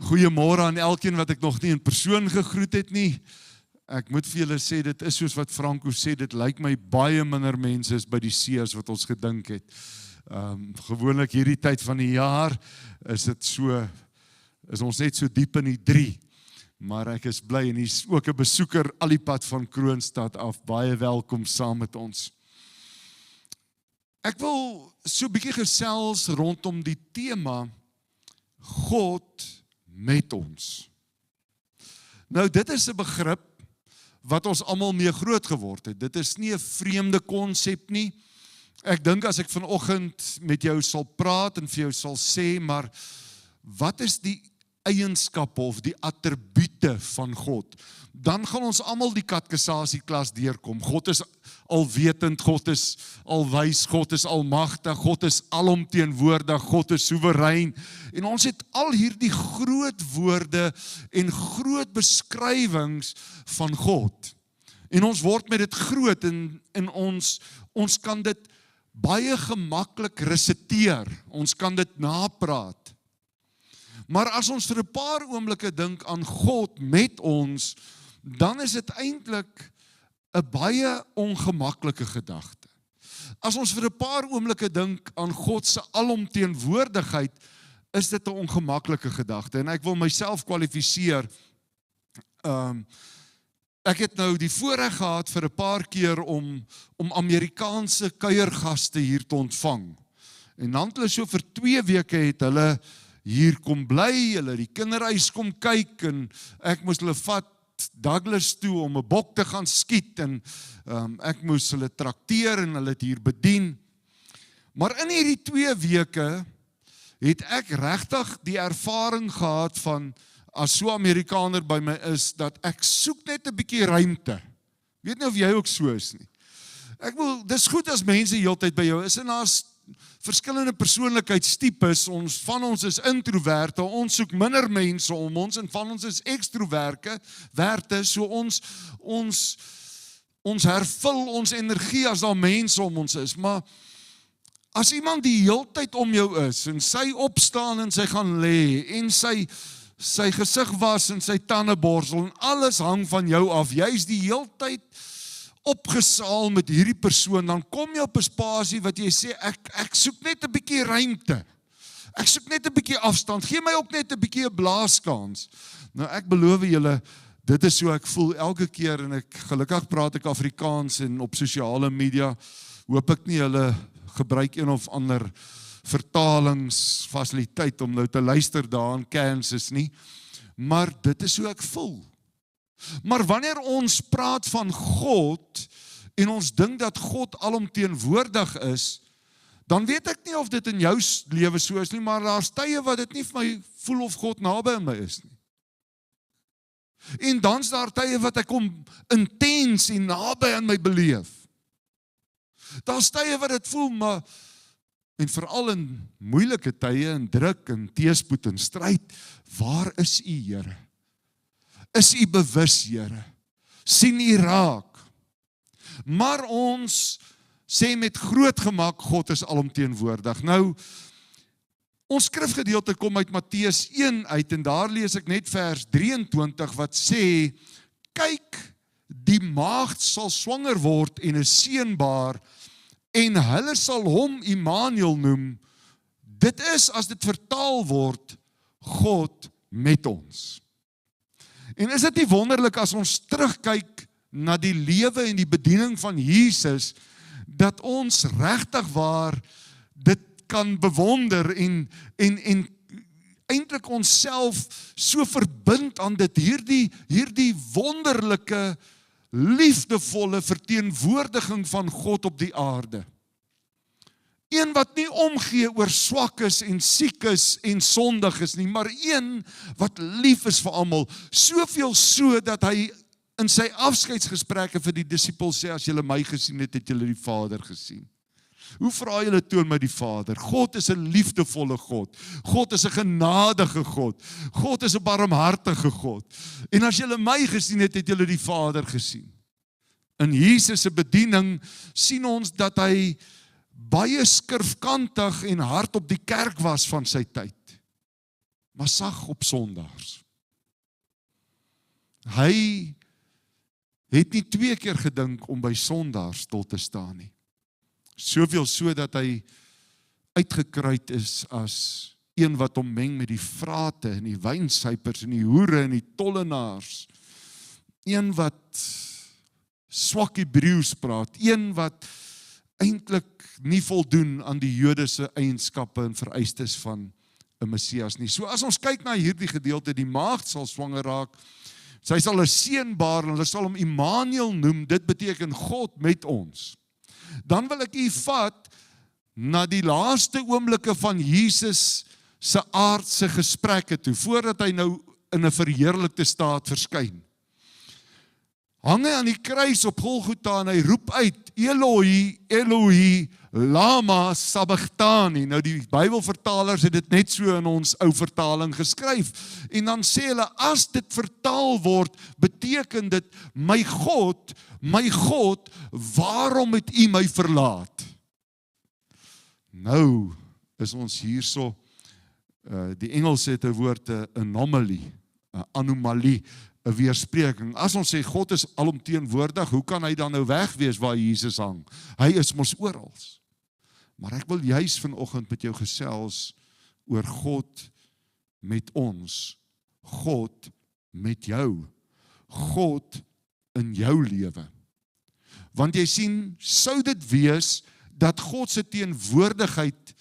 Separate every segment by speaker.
Speaker 1: Goeiemôre aan elkeen wat ek nog nie in persoon gegroet het nie. Ek moet vir julle sê, dit is soos wat Franco sê, dit lyk my baie minder mense is by die see as wat ons gedink het. Gewoonlik hierdie tyd van die jaar is ons net so diep in die 3. Maar ek is bly en hier is ook 'n besoeker al die pad van Kroonstad af. Baie welkom saam met ons. Ek wil so 'n bietjie gesels rondom die tema God met ons. Nou dit is 'n begrip wat ons almal mee groot geword het. Dit is nie 'n vreemde konsep nie. Ek dink as ek vanoggend met jou sal praat en vir jou sal sê, maar wat is die eienskappe of die attribute van God? Dan gaan ons almal die katekisasie klas deurkom. God is alwetend, God is alwys, God is almagtig, God is alomteenwoordig, God is soewerein. En ons het al hierdie groot woorde en groot beskrywings van God. En ons word met dit groot en ons kan dit baie gemaklik resiteer. Ons kan dit napraat. Maar as ons vir 'n paar oomblikke dink aan God met ons, dan is dit eintlik 'n baie ongemaklike gedagte. As ons vir 'n paar oomblikke dink aan God se alomteenwoordigheid, is dit 'n ongemaklike gedagte. En ek wil myself kwalifiseer. Ek het nou die voorreg gehad vir 'n paar keer om Amerikaanse kuiergaste hier te ontvang. En dan het hulle so vir 2 weke het hulle hier kom bly, hulle die kinderhuis kom kyk en ek moes hulle vat Douglas toe om 'n bok te gaan skiet en ek moes hulle trakteer en hulle het hier bedien. Maar in hierdie 2 weke het ek regtig die ervaring gehad van, as so 'n Amerikaner by my is, dat ek soek net 'n bietjie ruimte. Weet nie of jy ook so is nie. Dis goed as mense heeltyd by jou is en daar's verskillende persoonlikheidstipes. Van ons is introverte, ons soek minder mense om ons en van ons is ekstroverte, so ons hervul ons energie as daar mense om ons is. Maar as iemand die heeltyd om jou is en sy opstaan en sy gaan lê en sy gesig was en sy tande borsel en alles hang van jou af, jy is die heeltyd opgesaal met hierdie persoon, dan kom jy op 'n spasie wat jy sê, ek soek net 'n bietjie ruimte. Ek soek net 'n bietjie afstand. Gee my ook net 'n bietjie 'n blaaskans. Nou ek beloof julle, dit is so ek voel elke keer en gelukkig praat ek Afrikaans en op sosiale media hoop ek nie hulle gebruik een of ander vertalingsfasiliteit om nou te luister daar in Kansas nie. Maar dit is hoe ek voel. Maar wanneer ons praat van God en ons dink dat God alomteenwoordig is, dan weet ek nie of dit in jou lewe so is nie, maar daar's tye wat dit nie vir my voel of God naby aan my is nie. En dan's daar tye wat ek hom intens en naby aan my beleef. Daar's tye wat dit voel, maar en veral in moeilike tye en druk en teëspoed en stryd, waar is U, Here? Is U bewus, Here? Sien U raak? Maar ons sê met groot gemak, God is alomteenwoordig. Nou, ons skrifgedeelte kom uit Matteus 1 uit en daar lees ek net vers 23 wat sê, kyk, die maagd sal swanger word en 'n seun baar en hulle sal hom Immanuel noem. Dit is, as dit vertaal word, God met ons. En is dit nie wonderlik as ons terugkyk na die lewe en die bediening van Jesus, dat ons regtig waar dit kan bewonder en eintlik onsself so verbind aan dit, hierdie wonderlike, liefdevolle verteenwoordiging van God op die aarde. Een wat nie omgee oor swak is en siek is en sondig is nie, maar een wat lief is vir almal, soveel so dat hy in sy afskeidsgesprekke vir die disippels sê, as julle my gesien het, het julle die Vader gesien. Hoe vra julle toon my die Vader? God is 'n liefdevolle God. God is 'n genadige God. God is 'n barmhartige God. En as julle my gesien het, het julle die Vader gesien. In Jesus se bediening sien ons dat hy baie skurfkantig en hard op die kerk was van sy tyd. maar sag op Sondags. Hy het nie 2 keer gedink om by Sondags stil te staan nie. Soveel so dat hy uitgekruid is as een wat hom meng met die vrate en die wynsuipers en die hoere en die tollenaars. Een wat swak Hebreëus praat, een wat eintlik nie voldoen aan die Jodese eienskappe en vereistes van 'n Messias nie. So as ons kyk na hierdie gedeelte, die maagd sal swanger raak, sy sal 'n seun baar en hulle sal hom Immanuel noem, dit beteken God met ons. Dan wil ek u vat na die laaste oomblikke van Jesus se aardse gesprekke toe, voordat hy nou in 'n verheerlikte staat verskyn. Hang hy aan die kruis op Golgotha en hy roep uit, Eloi, Eloi, lama sabachthani. Nou die Bybelvertalers het dit net so in ons ou vertaling geskryf. En dan sê hulle, as dit vertaal word, beteken dit, my God, waarom het u my verlaat? Nou is ons hierso, die Engels het 'n woord, 'n anomaly, 'n anomalie, 'n weerspreking. As ons sê God is alomteenwoordig, hoe kan hy dan nou weg wees waar Jesus hang? Hy is mos oral. Maar ek wil juis vanoggend met jou gesels oor God met ons, God met jou, God in jou lewe. Want jy sien, sou dit wees dat God se teenwoordigheid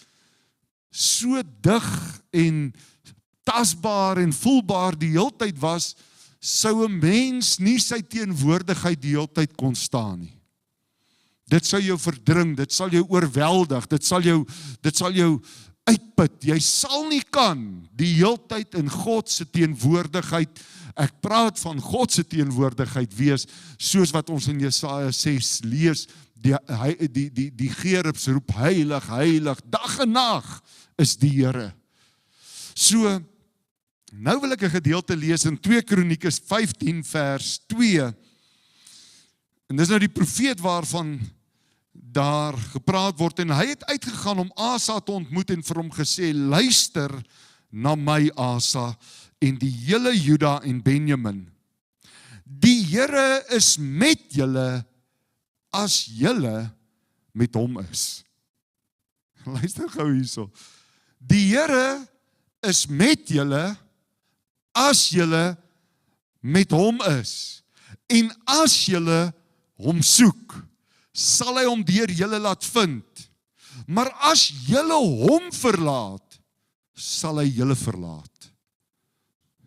Speaker 1: so dig en tasbaar en voelbaar die heeltyd was, sou 'n mens nie sy teenwoordigheid die heeltyd kon staan nie. Dit sal jou verdring, dit sal jou oorweldig, dit sal jou uitput. Jy sal nie kan die heeltyd in God se teenwoordigheid, ek praat van God se teenwoordigheid wees, soos wat ons in Jesaja 6 lees, die gerubs roep, heilig, heilig, dag en nag is die Here. So, nou wil ek 'n gedeelte lees in 2 Kronieke 15 vers 2. En dis nou die profeet waarvan daar gepraat word. En hy het uitgegaan om Asa te ontmoet en vir hom gesê, luister na my Asa en die hele Juda en Benjamin. Die Here is met julle as julle met hom is. Luister gou hierso. Die Here is met julle as julle met hom is. En as julle hom soek, sal hy hom deur julle laat vind. Maar as julle hom verlaat, sal hy julle verlaat.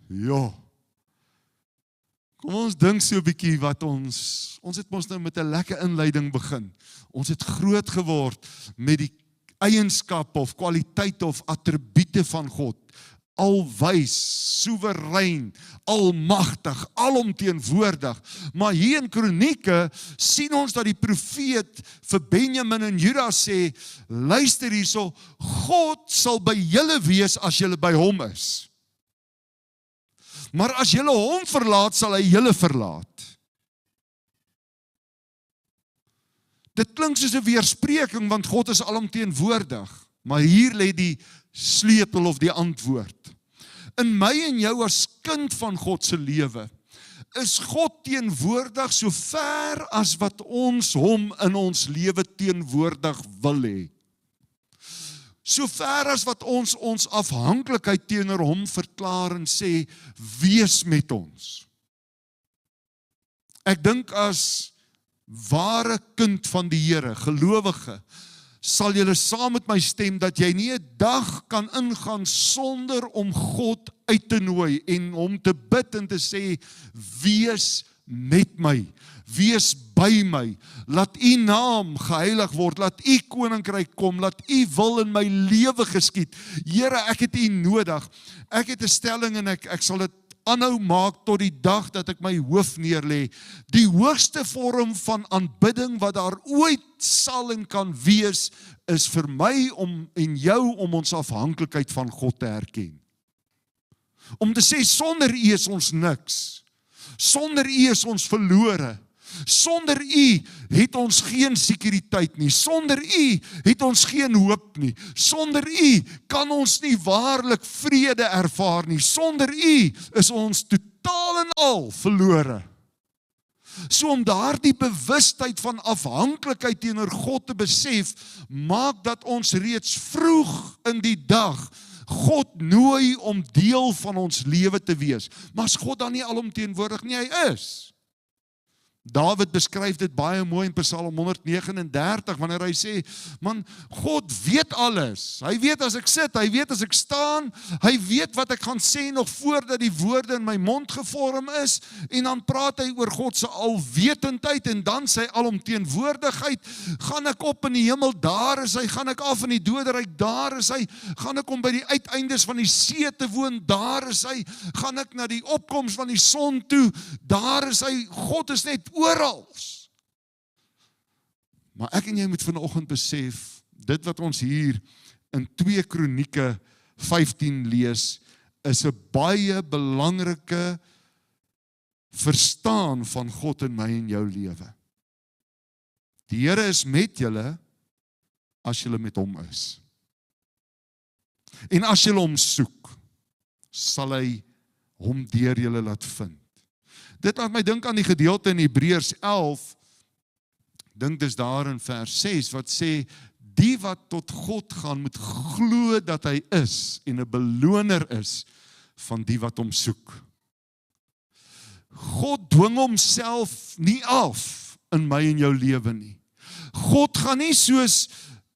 Speaker 1: Ja. Kom ons dink so 'n bietjie wat ons het mos nou met 'n lekker inleiding begin. Ons het groot geword met die eienskappe of kwaliteite of attribute van God. Alwys, soewerein, almagtig, alomteenwoordig. Maar hier in Kronieke sien ons dat die profeet vir Benjamin en Juda sê, luister hierso, God sal by julle wees as julle by hom is. Maar as julle hom verlaat, sal hy julle verlaat. Dit klink soos 'n weerspreking, want God is alomteenwoordig. Maar hier lê die sleutel of die antwoord. In my en jou as kind van God se lewe, is God teenwoordig so ver as wat ons hom in ons lewe teenwoordig wil hê. So ver as wat ons afhanklikheid teenoor hom verklaar en sê, wees met ons. Ek dink as ware kind van die Here, gelowige, sal julle saam met my stem dat jy nie 'n dag kan ingaan sonder om God uit te nooi en hom te bid en te sê, wees met my, wees by my, laat u naam geheilig word, laat u koninkryk kom, laat u wil in my lewe geskied. Here, ek het u nodig. Ek het 'n stelling en ek sal dit aanhou maak tot die dag dat ek my hoof neerlê. Die hoogste vorm van aanbidding wat daar ooit sal en kan wees, is vir my en jou om ons afhanklikheid van God te erken. Om te sê, sonder u is ons niks. Sonder u is ons verlore. Sonder U het ons geen sekuriteit nie. Sonder U het ons geen hoop nie. Sonder U kan ons nie waarlik vrede ervaar nie. Sonder U is ons totaal en al verlore. So om daardie bewustheid van afhanklikheid teenoor God te besef, maak dat ons reeds vroeg in die dag God nooi om deel van ons lewe te wees. Maar is God dan nie alomteenwoordig nie? Hy is. David beskryf dit baie mooi in Psalm 139, wanneer hy sê, man, God weet alles. Hy weet as ek sit, hy weet as ek staan, hy weet wat ek gaan sê nog voordat die woorde in my mond gevorm is, en dan praat hy oor God se alwetendheid, en dan sy alomteenwoordigheid. Gaan ek op in die hemel, daar is hy, gaan ek af in die doderyk, daar is hy, gaan ek om by die uiteindes van die see te woon, daar is hy, gaan ek na die opkoms van die son toe, daar is hy. God is net orals. Maar ek en jy moet vanoggend besef, dit wat ons hier in 2 Kronieke 15 lees, is 'n baie belangrike verstaan van God in my en jou lewe. Die Here is met julle as julle met hom is. En as julle hom soek, sal hy hom deur julle laat vind. Dit laat my dink aan die gedeelte in Hebreërs 11, dink dis daar in vers 6, wat sê, die wat tot God gaan, moet glo dat hy is, en 'n beloner is, van die wat hom soek. God dwing homself nie af, in my en jou lewe nie. God gaan nie soos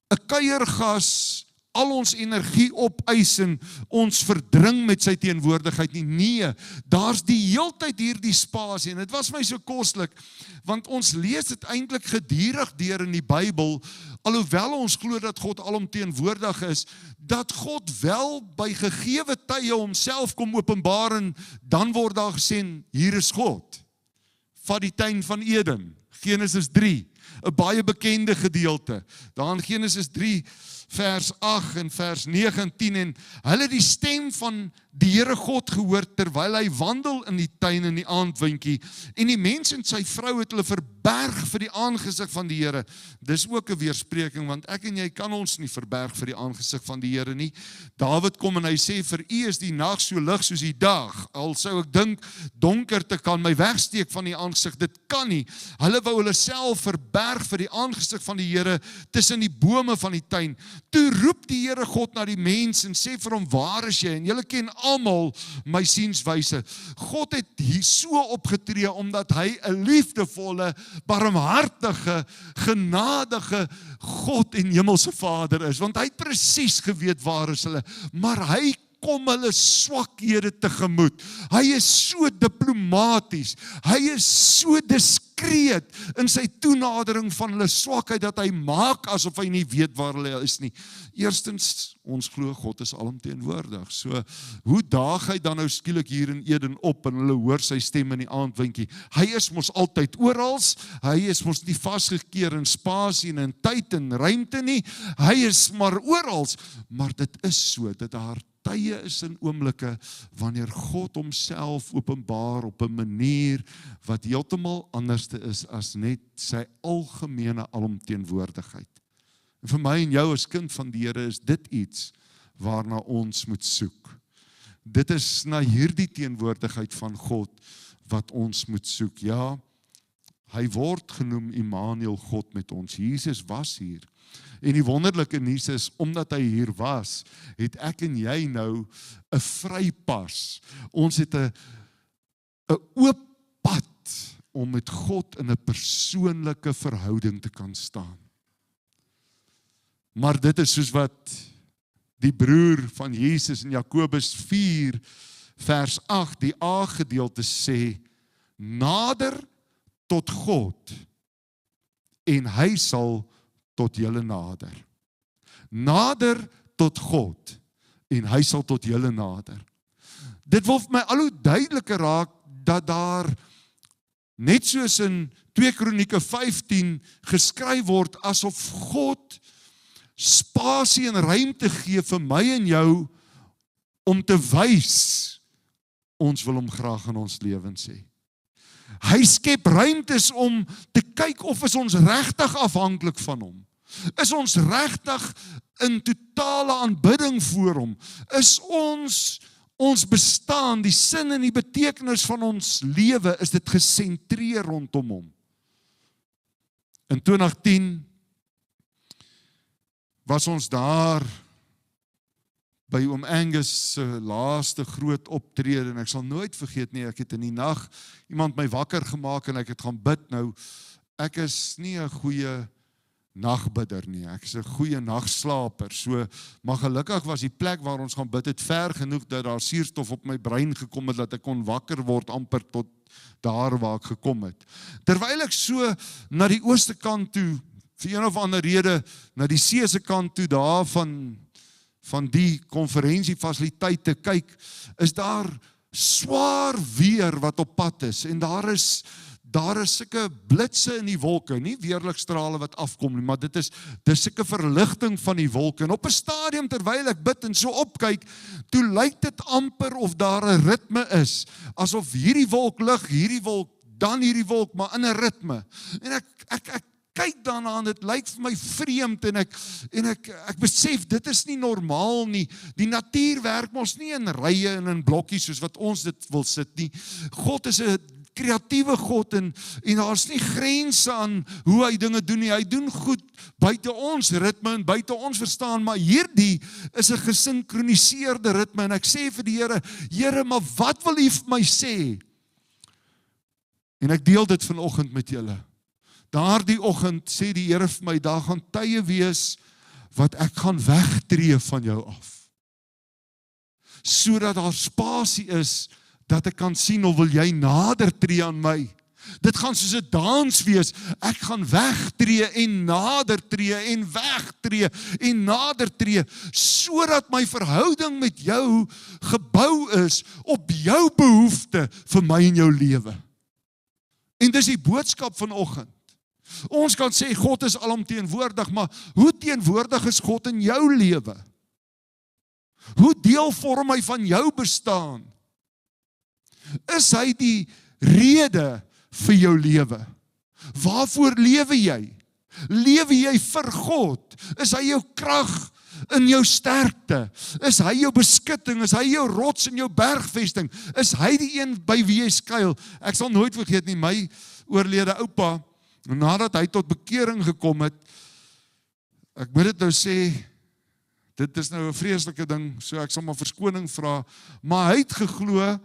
Speaker 1: 'n kuiergas, al ons energie opeis en ons verdring met sy teenwoordigheid nie. Nee, daar's die heeltyd hierdie spasie, en dit was my so koslik, want ons lees dit eintlik gedurig deur in die Bybel, alhoewel ons glo dat God alomteenwoordig is, dat God wel by gegeewe tye homself kom openbaar, en dan word daar gesê, hier is God. Vat die tuin van Eden, Genesis 3, 'n baie bekende gedeelte. Daar in Genesis 3, vers 8 en vers 9 en 10, en hulle die stem van die Here God gehoor, terwyl hy wandel in die tuin in die aandwindjie, en die mens en sy vrou het hulle verberg vir die aangesig van die Here. Dis ook 'n weerspreking, want ek en jy kan ons nie verberg vir die aangesig van die Here nie. Dawid kom en hy sê, vir U is die nag so lig soos die dag, al sou ek dink, donkerte kan my wegsteek van die aangesig, dit kan nie. Hulle wou hulle self verberg vir die aangesig van die Here, tussen die bome van die tuin. Toe roep die Here God na die mens, en sê vir hom, waar is jy? En julle ken almal my sienswyse. God het hier so opgetree, omdat hy 'n liefdevolle, barmhartige, genadige God en hemelse Vader is, want hy het presies geweet waar is hulle, maar hy kom hulle swakhede tegemoet. Hy is so diplomaties, hy is so diskreet in sy toenadering van hulle swakheid, dat hy maak asof hy nie weet waar hulle is nie. Eerstens, ons glo God is alomteenwoordig. So, hoe daag hy dan nou skielik hier in Eden op, en hulle hoor sy stem in die aandwindjie? Hy is mos altyd orals, hy is mos nie vasgekeer in spasie en in tyd en ruimte nie, hy is maar orals, maar dit is so, dat daar tye is in oomblikke, wanneer God homself openbaar op 'n manier, wat heeltemal anderste is, as net sy algemene alomteenwoordigheid. En vir my en jou as kind van die Here, is dit iets, waarna ons moet soek. Dit is na hierdie teenwoordigheid van God, wat ons moet soek. Ja, hy word genoem Immanuel, God met ons. Jesus was hier. En die wonderlike nuus is, omdat hy hier was, het ek en jy nou 'n vrypas. Ons het 'n oop pad om met God in 'n persoonlike verhouding te kan staan. Maar dit is soos wat die broer van Jesus in Jakobus 4, vers 8, die A-gedeelte sê, nader tot God, en hy sal tot julle nader. Nader tot God, en hy sal tot julle nader. Dit wil vir my al hoe duideliker raak, dat daar, net soos in 2 Kronieke 15, geskryf word, asof God spasie en ruimte gee vir my en jou, om te wys, ons wil hom graag in ons lewens hê. Hy skep ruimtes om te kyk of is ons regtig afhanklik van hom. Is ons regtig in totale aanbidding voor hom? Is ons bestaan, die sin en die betekenis van ons lewe, is dit gesentreer rondom hom? In 2010 was ons daar by oom Angus se laaste groot optrede en ek sal nooit vergeet nie, ek het in die nag iemand my wakker gemaak en ek het gaan bid. Nou, ek is nie 'n goeie nagbidder nie, ek is 'n goeie nagslaper, so, maar gelukkig was die plek waar ons gaan bid het ver genoeg dat daar suurstof op my brein gekom het, dat ek kon wakker word amper tot daar waar ek gekom het. Terwyl ek so na die ooste kant toe, vir een of ander rede, na die see se kant toe, daar van die konferensiefasiliteite kyk, is daar swaar weer wat op pad is, en daar is sulke blitse in die wolke, nie weerligstrale wat afkom nie, maar dit is sulke verligting van die wolke, en op 'n stadium terwyl ek bid en so opkyk, toe lyk dit amper of daar 'n ritme is, asof hierdie wolk lig, hierdie wolk, dan hierdie wolk, maar in 'n ritme, en ek kyk daarna en dit lyk vir my vreemd en ek besef dit is nie normaal nie. Die natuur werk mos nie in rye en in blokkies soos wat ons dit wil sit nie. God is 'n kreatiewe God en daar's nie grense aan hoe hy dinge doen nie. Hy doen goed buite ons ritme en buite ons verstaan, maar hierdie is 'n gesinkroniseerde ritme en ek sê vir die Here, Here, maar wat wil U vir my sê? En ek deel dit vanoggend met julle. Daardie oggend sê die Here vir my, daar gaan tye wees wat ek gaan wegtree van jou af. Sodat daar spasie is dat ek kan sien of wil jy nader tree aan my. Dit gaan soos 'n dans wees. Ek gaan wegtree en nader tree en wegtree en nader tree sodat my verhouding met jou gebou is op jou behoefte vir my en jou lewe. En dis die boodskap vanoggend. Ons kan sê God is alomteenwoordig, maar hoe teenwoordig is God in jou lewe? Hoe deel vorm hy van jou bestaan? Is hy die rede vir jou lewe? Waarvoor lewe jy? Lewe jy vir God? Is hy jou krag in jou sterkte? Is hy jou beskutting? Is hy jou rots in jou bergvesting? Is hy die een by wie jy skuil? Ek sal nooit vergeet nie, my oorlede oupa, nadat hy tot bekering gekom het, ek moet dit nou sê, dit is nou 'n vreeslike ding, so ek sal maar verskoning vra, maar hy het geglo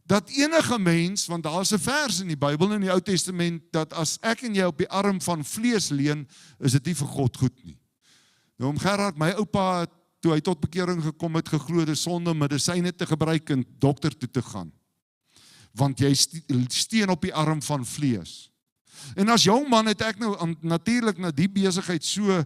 Speaker 1: dat enige mens, want daar is 'n vers in die Bybel in die Ou Testament, dat as ek en jy op die arm van vlees leun, is dit nie vir God goed nie. Nou om Gerard, my oupa, toe hy tot bekering gekom het, geglo dis sonde om medisyne te gebruik en dokter toe te gaan. Want jy steun op die arm van vlees. En as jong man het ek nou natuurlik na die besigheid so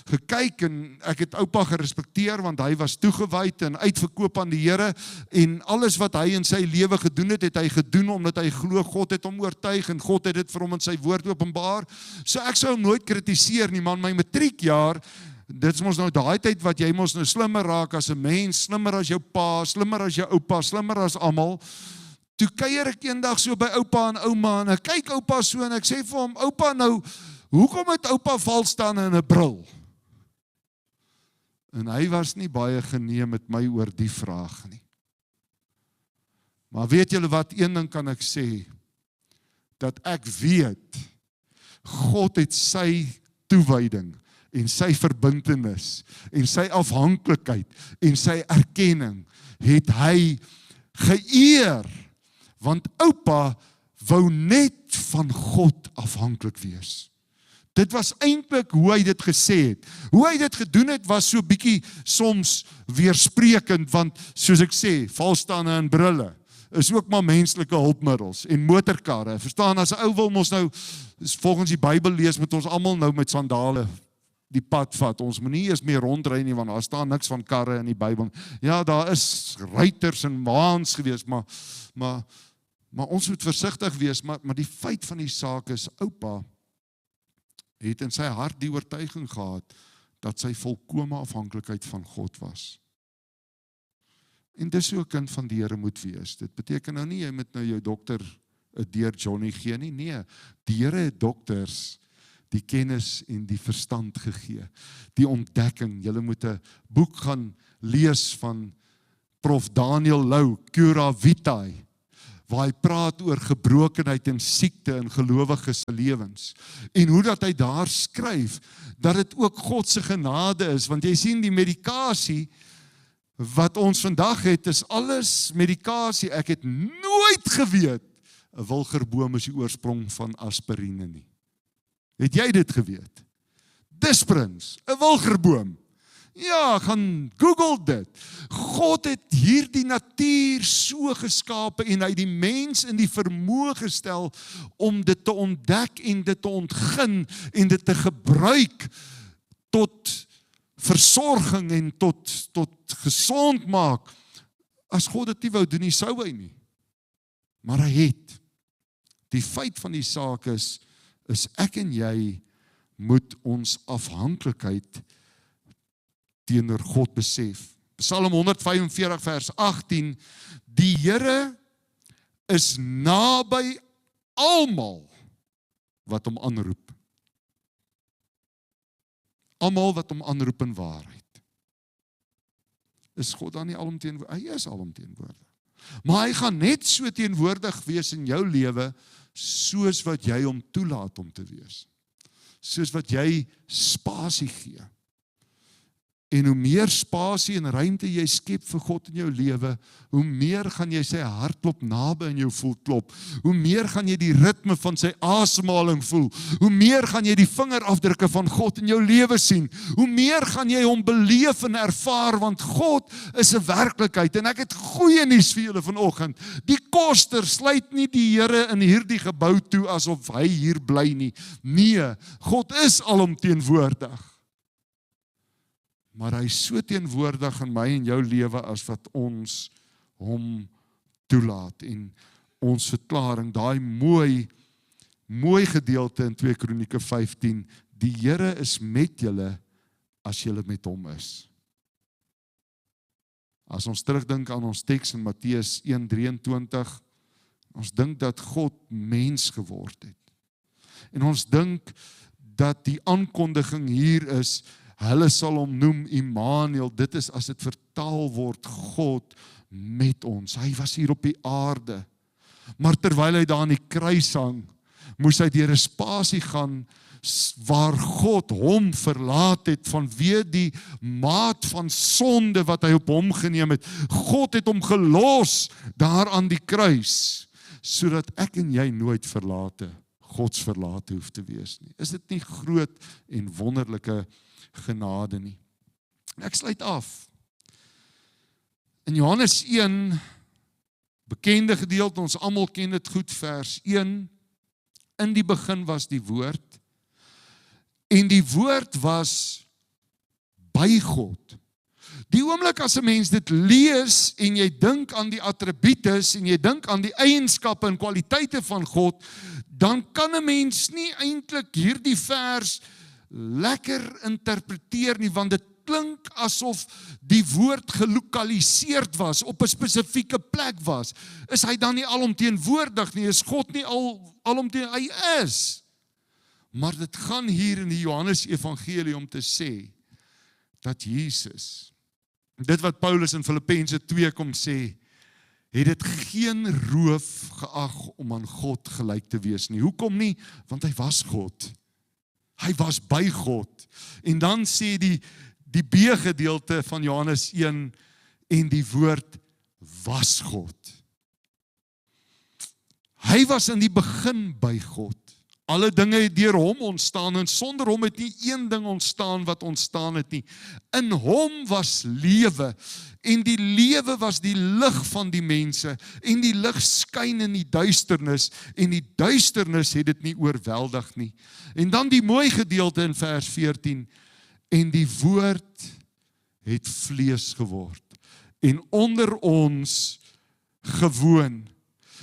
Speaker 1: gekyk en ek het oupa gerespekteer want hy was toegewyd en uitverkoop aan die Here en alles wat hy in sy lewe gedoen het, het hy gedoen omdat hy glo God het hom oortuig en God het dit vir hom in sy woord openbaar. So ek sou hom nooit kritiseer nie, man, my matriekjaar, dit is mos nou daai tyd wat jy mos nou slimmer raak as 'n mens, slimmer as jou pa, slimmer as jou oupa, slimmer as almal. Toe kuier ek eendag so by oupa en ouma en ek kyk oupa so en ek sê vir hom, oupa nou, hoekom het oupa val staan in 'n bril? En hy was nie baie geneem met my oor die vraag nie. Maar weet julle wat, een ding kan ek sê, dat ek weet, God het sy toewyding en sy verbintenis en sy afhanklikheid en sy erkenning het hy geëer. Want oupa wou net van God afhanklik wees. Dit was eintlik hoe hy dit gesê het. Hoe hy dit gedoen het was so bietjie soms weersprekend, want soos ek sê, valstande en brille is ook maar menslike hulpmiddels en motorkarre. Verstaan, as 'n ou wil mos nou, volgens die Bybel lees, moet ons almal nou met sandale die pad vat. Ons moet nie eens meer rondry nie, want daar staan niks van karre in die Bybel. Ja, daar is ruiters en waans gewees, maar ons moet versigtig wees, maar die feit van die saak is, oupa het in sy hart die oortuiging gehad, dat sy volkome afhanklikheid van God was. En dis so 'n kind van die Here moet wees. Dit beteken nou nie, jy moet nou jou dokter deur Johnny gee nie. Nee, die Here het dokters die kennis en die verstand gegee. Die ontdekking, julle moet 'n boek gaan lees van Prof. Daniel Lou, Cura Vitae, waar hy praat oor gebrokenheid en siekte in gelowiges se lewens. En hoe dat hy daar skryf, dat dit ook God se genade is, want jy sien die medikasie, wat ons vandag het, is alles medikasie. Ek het nooit geweet, 'n wilgerboom is die oorsprong van aspirine nie. Het jy dit geweet? Disprins, 'n wilgerboom. Ja, gaan Google dit. God het hierdie natuur so geskape en hy die mens in die vermoë gestel om dit te ontdek en dit te ontgin en dit te gebruik tot versorging en tot gesond maak. As God dit nie wou doen nie, sou hy nie. Maar hy het. Die feit van die saak is ek en jy moet ons afhanklikheid teenoor God besef. Psalm 145 vers 18, die Here is naby almal wat hom aanroep. Almal wat hom aanroep in waarheid. Is God dan nie alomteenwoordig? Hy is alomteenwoordig. Maar hy gaan net so teenwoordig wees in jou lewe, soos wat jy hom toelaat om te wees. Soos wat jy spasie gee. En hoe meer spasie en ruimte jy skep vir God in jou lewe, hoe meer gaan jy sy hartklop naby in jou voel klop. Hoe meer gaan jy die ritme van sy asemhaling voel. Hoe meer gaan jy die vingerafdrukke van God in jou lewe sien. Hoe meer gaan jy hom beleef en ervaar, want God is 'n werklikheid. En ek het goeie nuus vir julle vanoggend. Die koster sluit nie die Here in hierdie gebou toe asof hy hier bly nie. Nee, God is alomteenwoordig. Maar hy is so teenwoordig in my en jou lewe as wat ons hom toelaat. En ons verklaring, daai mooi gedeelte in 2 Kronieke 15, die Here is met julle as julle met hom is. As ons terugdink aan ons teks in Matteus 1:23, ons dink dat God mens geword het. En ons dink dat die aankondiging hier is, hulle sal hom noem Immanuel, dit is as dit vertaal word, God met ons. Hy was hier op die aarde. Maar terwyl hy daar aan die kruis hang, moes hy deur 'n spasie gaan, waar God hom verlaat het, vanweë die maat van sonde wat hy op hom geneem het. God het hom gelos daar aan die kruis, sodat ek en jy nooit Gods verlate hoef te wees nie. Is dit nie groot en wonderlike genade nie? Ek sluit af. In Johannes 1, bekende gedeelte, ons almal ken dit goed, vers 1, in die begin was die woord, en die woord was by God. Die oomblik as 'n mens dit lees, en jy dink aan die attributes, en jy dink aan die eienskappe en kwaliteite van God, dan kan 'n mens nie eintlik hierdie vers lekker interpreteer nie, want dit klink asof die woord gelokaliseerd was, op 'n spesifieke plek was. Is hy dan nie alomteenwoordig nie? Is God nie alomteenwoordig? Hy is. Maar dit gaan hier in die Johannes Evangelie om te sê, dat Jesus, dit wat Paulus in Filippense 2 kom sê, het dit geen roof geag om aan God gelyk te wees nie. Hoekom nie? Want hy was God. Hy was by God. En dan sê die B-gedeelte van Johannes 1, en die woord was God. Hy was in die begin by God. Alle dinge het deur hom ontstaan, en sonder hom het nie een ding ontstaan wat ontstaan het nie. In hom was lewe, en die lewe was die lig van die mense, en die lig skyn in die duisternis, en die duisternis het dit nie oorweldig nie. En dan die mooi gedeelte in vers 14, en die woord het vlees geword, en onder ons gewoon.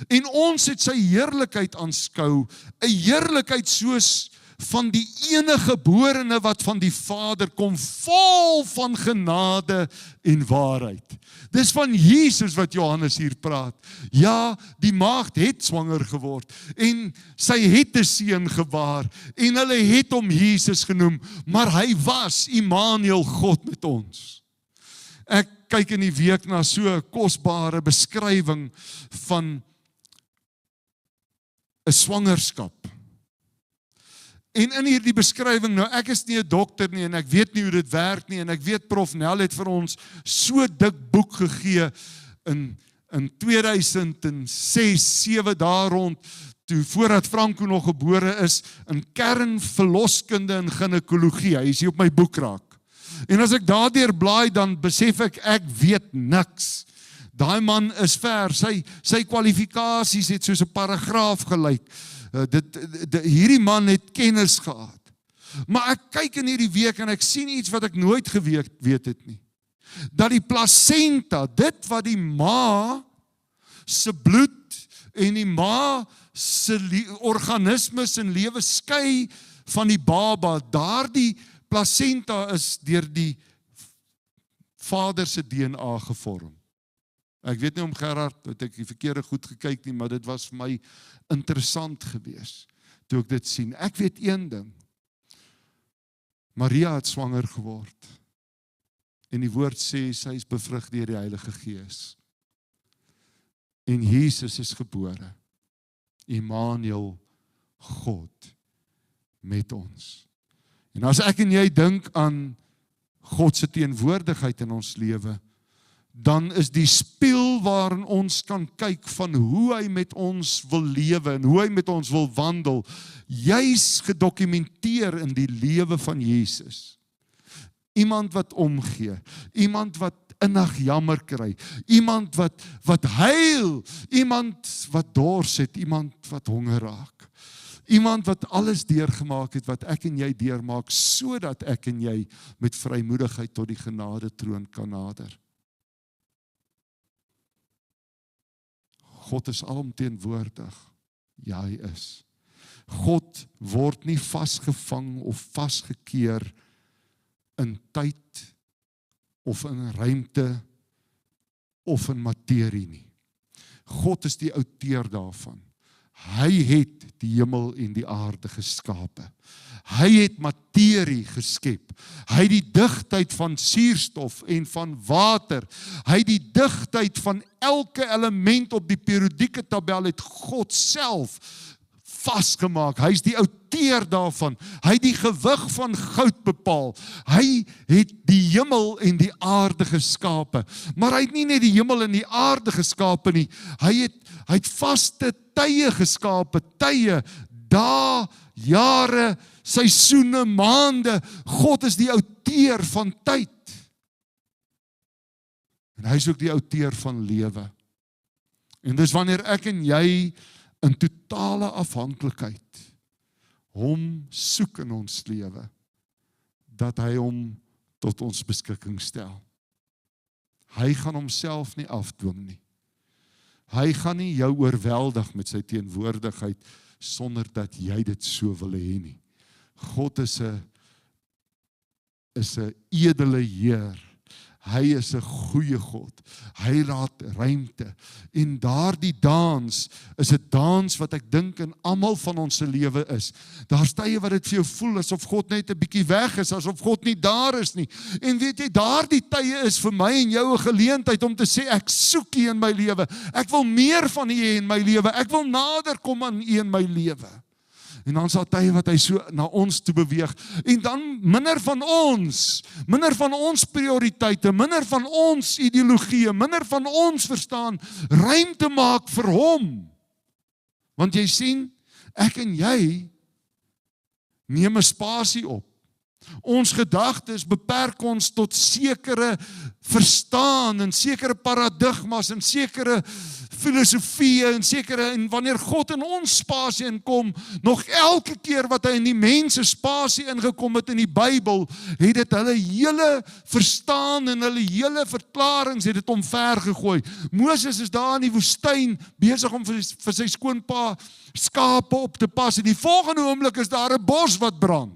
Speaker 1: En ons het sy heerlikheid aanskou, 'n heerlikheid soos van die enige geborene wat van die Vader kom, vol van genade en waarheid. Dis van Jesus wat Johannes hier praat. Ja, die maagd het swanger geword en sy het 'n seun gebaar en hulle het hom Jesus genoem, maar hy was Immanuel, God met ons. Ek kyk in die week na so 'n kosbare beskrywing van 'n swangerskap. En in hierdie beskrywing, nou ek is nie 'n dokter nie en ek weet nie hoe dit werk nie en ek weet Prof Nel het vir ons so dik boek gegee in 2006-7 daar rond, toe voordat Franco nog gebore is, in kernverloskunde en ginekologie. Hy is hier op my boekraak. En as ek daardeur blaai, dan besef ek weet niks. Daai man is ver, sy kwalifikasies het soos 'n paragraaf gelyk. Hierdie man het kennis gehad. Maar ek kyk in hierdie week en ek sien iets wat ek nooit weet het nie. Dat die placenta, dit wat die ma se bloed en die ma se organismes en lewe skei van die baba, daardie placenta is deur die vader se DNA gevorm. Ek weet nie om Gerard, het ek die verkeerde goed gekyk nie, maar dit was vir my interessant gewees, toe ek dit sien. Ek weet een ding, Maria het swanger geword, en die woord sê, sy is bevrug deur die Heilige Gees. En Jesus is gebore, Immanuel, God, met ons. En as ek en jy dink aan God se teenwoordigheid in ons lewe, dan is die spieël waarin ons kan kyk van hoe hy met ons wil lewe en hoe hy met ons wil wandel, juis gedokumenteer in die lewe van Jesus. Iemand wat omgee, iemand wat innig jammer kry, iemand wat huil, iemand wat dors het, iemand wat honger raak, iemand wat alles deurgemaak het wat ek en jy deurmaak, sodat ek en jy met vrymoedigheid tot die genade troon kan nader. God is alomteenwoordig. Ja, hy is. God word nie vasgevang of vasgekeer in tyd of in ruimte of in materie nie. God is die outeur daarvan. Hy het die hemel en die aarde geskape. Hy het materie geskep. Hy het die digtheid van suurstof en van water. Hy het die digtheid van elke element op die periodieke tabel het God self vasgemaak. Hy is die outeur daarvan. Hy het die gewig van goud bepaal. Hy het die hemel en die aarde geskape. Maar hy het nie net die hemel en die aarde geskape nie. Hy het vaste tye geskape, tye, dae, jare, seisoene, maande. God is die outeur van tyd. En hy is ook die outeur van lewe. En dis wanneer ek en jy in totale afhanklikheid hom soek in ons lewe, dat hy hom tot ons beskikking stel. Hy gaan homself nie afdwing nie. Hy gaan nie jou oorweldig met sy teenwoordigheid sonder dat jy dit so wil hê nie. God is 'n edele Heer. Hy is 'n goeie God. Hy laat ruimte. En daardie dans is 'n dans wat ek dink in almal van ons se lewe is. Daar's tye wat dit vir jou voel asof God net 'n bietjie weg is, asof God nie daar is nie. En weet jy, daardie tye is vir my en jou 'n geleentheid om te sê, ek soek U in my lewe. Ek wil meer van U hê in my lewe. Ek wil nader kom aan U in my lewe. En dan sal tye wat hy so na ons toe beweeg. En dan minder van ons prioriteite, minder van ons ideologieë, minder van ons verstaan, ruimte maak vir hom. Want jy sien, ek en jy neem 'n spasie op. Ons gedagtes beperk ons tot sekere verstaan en sekere paradigmas en sekere filosofieë en wanneer God in ons spasie inkom, nog elke keer wat hy in die mense spasie ingekom het in die Bybel, het dit hulle hele verstaan en hulle hele verklarings het dit omvergegooi. Moses is daar in die woestyn besig om vir sy skoonpa skape op te pas en die volgende oomblik is daar 'n bos wat brand.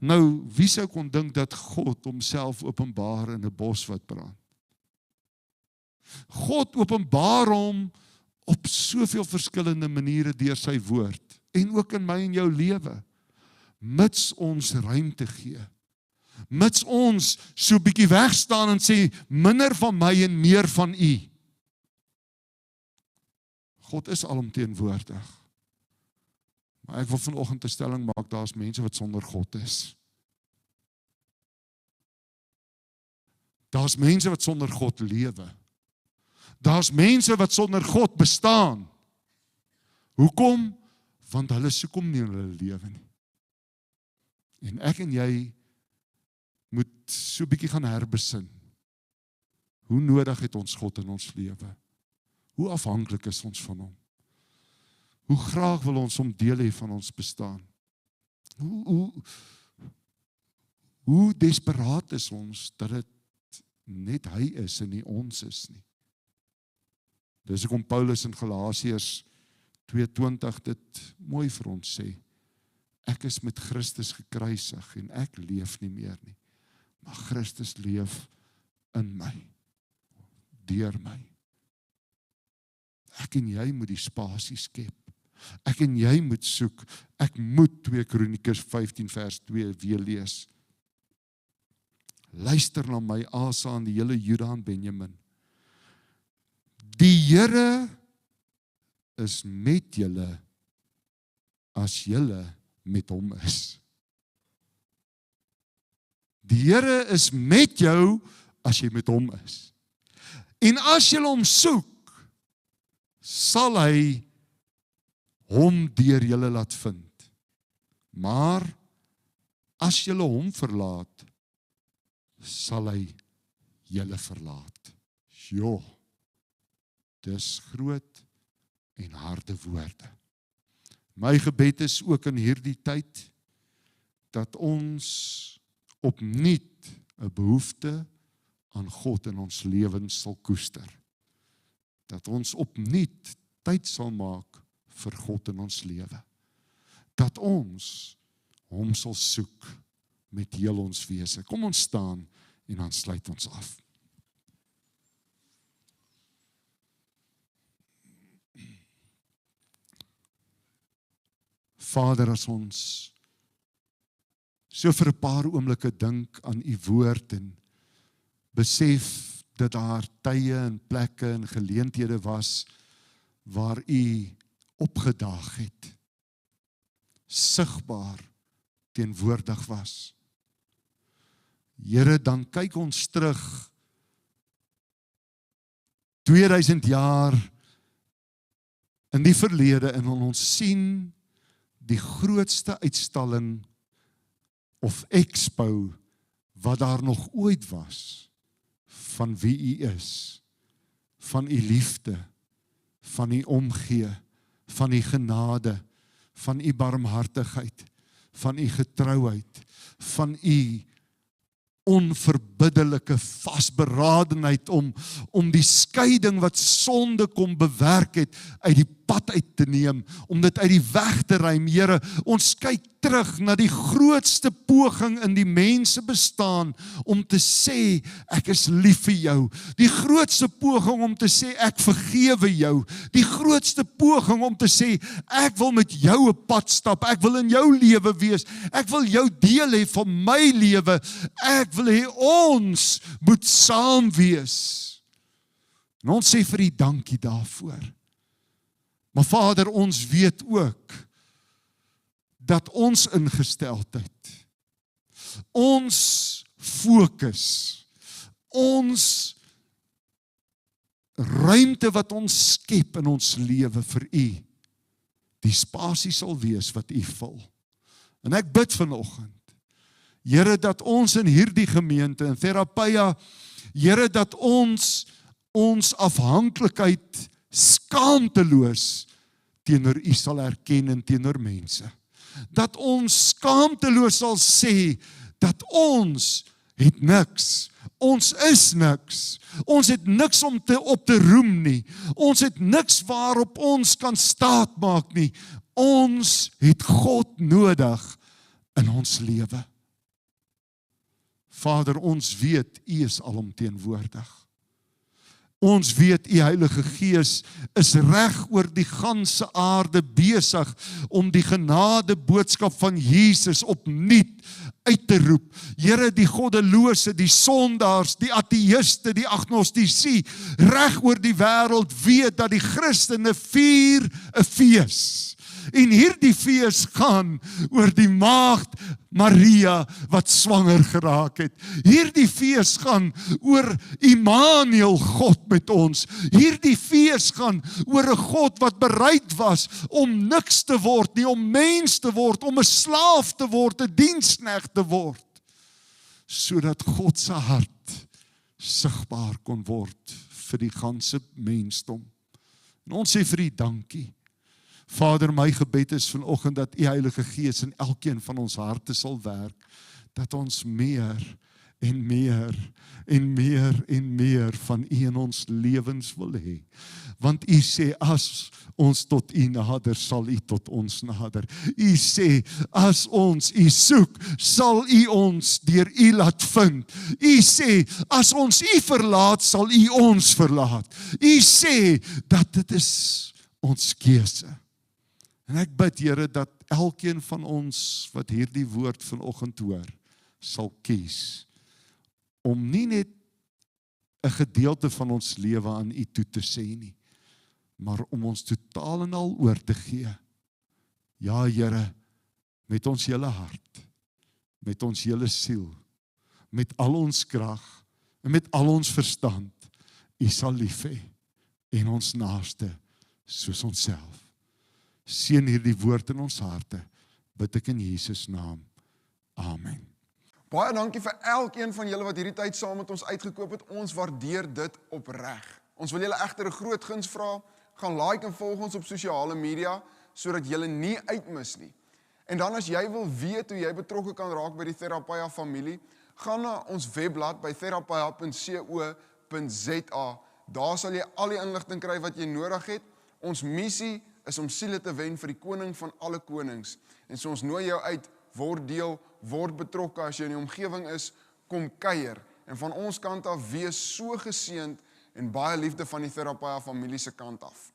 Speaker 1: Nou, wie sou kon dink dat God homself openbaar in 'n bos wat brand? God openbaar hom op soveel verskillende maniere deur sy woord en ook in my en jou lewe, mits ons ruimte gee, mits ons so bietjie wegstaan en sê, minder van my en meer van U. God is alomteenwoordig. Maar ek wil vanoggend 'n stelling maak, daar is mense wat sonder God is. Daar's mense wat sonder God lewe. Daar's mense wat sonder God bestaan. Hoekom? Want hulle soek hom nie in hulle lewe nie. En ek en jy moet so 'n bietjie gaan herbesin. Hoe nodig het ons God in ons lewe? Hoe afhanklik is ons van hom? Hoe graag wil ons hom deel hê van ons bestaan? Hoe desperaat is ons dat dit net hy is en nie ons is nie. Dis hoekom Paulus in Galasiërs 2:20 dit mooi vir ons sê. Ek is met Christus gekruisig en ek leef nie meer nie. Maar Christus leef in my, deur my. Ek en jy moet die spasie skep. Ek en jy moet soek. Ek moet 2 Kroniekers 15 vers 2 weer lees. Luister na my, Asa en die hele Juda en Benjamin. Die Here is met julle as julle met hom is. Die Here is met jou as jy met hom is. En as jy hom soek, sal hy hom deur julle laat vind. Maar as julle hom verlaat, sal hy julle verlaat. Jo, dis groot en harde woorde. My gebed is ook in hierdie tyd, dat ons opnuut 'n behoefte aan God in ons lewens sal koester. Dat ons opnuut tyd sal maak vir God in ons lewe. Dat ons hom sal soek met heel ons wese. Kom ons staan en dan sluit ons af. Vader, as ons so vir 'n paar oomblikke dink aan u woord en besef dat daar tye en plekke en geleenthede was waar u opgedaag het, sigbaar teenwoordig was. Here, dan kyk ons terug 2000 jaar in die verlede en ons sien die grootste uitstalling of expo wat daar nog ooit was van wie u is, van u liefde, van u omgee, van u genade, van u barmhartigheid, van u getrouheid, van u onverbiddelike vasberadenheid om die skeiding wat sonde kom bewerk het, uit die pad uit te neem, om dit uit die weg te ruim. Here, ons kyk terug na die grootste poging in die mense bestaan, om te sê, ek is lief vir jou. Die grootste poging om te sê, ek vergewe jou. Die grootste poging om te sê, ek wil met jou 'n pad stap, ek wil in jou lewe wees, ek wil jou deel hê van my lewe, ek wil hê ons moet saam wees. En ons sê vir u dankie daarvoor. Maar Vader, ons weet ook dat ons ingesteldheid, ons fokus, ons ruimte wat ons skep in ons lewe vir u, die spasie sal wees wat u vul. En ek bid vanoggend, Here, dat ons in hierdie gemeente, in Therapia, Here, dat ons afhanklikheid skaamteloos teenoor U sal erken en teenoor mense. Dat ons skaamteloos sal sê, dat ons het niks, ons is niks, ons het niks om op te roem nie, ons het niks waarop ons kan staat maak nie, ons het God nodig in ons lewe. Vader, ons weet, U is alomteenwoordig. Ons weet, U Heilige Gees is reg oor die ganse aarde besig om die genade boodskap van Jesus opnuut uit te roep. Here, die goddelose, die sondaars, die ateïste, die agnostici, reg oor die wêreld weet dat die Christene vier 'n fees. En hierdie fees gaan oor die maagd Maria wat swanger geraak het. Hierdie fees gaan oor Immanuel, God met ons. Hierdie fees gaan oor 'n God wat bereid was om niks te word nie, om mens te word, om 'n slaaf te word, 'n diensknegt te word, sodat God se hart sigbaar kon word vir die ganse mensdom. En ons sê vir U dankie. Vader, my gebed is vanoggend dat U Heilige Gees in elkeen van ons harte sal werk, dat ons meer en meer en meer en meer van U in ons lewens wil hê. Want U sê, as ons tot U nader, sal U tot ons nader. U sê, as ons U soek, sal U ons deur U laat vind. U sê, as ons U verlaat, sal U ons verlaat. U sê, dat dit is ons keuse. En ek bid, Here, dat elkeen van ons wat hierdie woord vanoggend hoor, sal kies om nie net 'n gedeelte van ons lewe aan U toe te sê nie, maar om ons totaal en al oor te gee. Ja, Here, met ons hele hart, met ons hele siel, met al ons krag en met al ons verstand, U sal lief hê en ons naaste soos onsself. Seën hierdie woord in ons harte, bid ek in Jesus naam. Amen.
Speaker 2: Baie dankie vir elkeen van julle wat hierdie tyd saam met ons uitgekoop het. Ons waardeer dit opreg. Ons wil julle egter 'n groot guns vra. Gaan like en volg ons op sosiale media, sodat julle nie uitmis nie. En dan as jy wil weet hoe jy betrokke kan raak by die Therapia familie, gaan na ons webblad by therapia.co.za. Daar sal jy al die inligting kry wat jy nodig het. Ons missie is om siele te wen vir die koning van alle konings. En so ons nooi jou uit, word deel, word betrokke as jy in die omgewing is, kom kuier. En van ons kant af, wees so geseënd en baie liefde van die Therapia familie se kant af.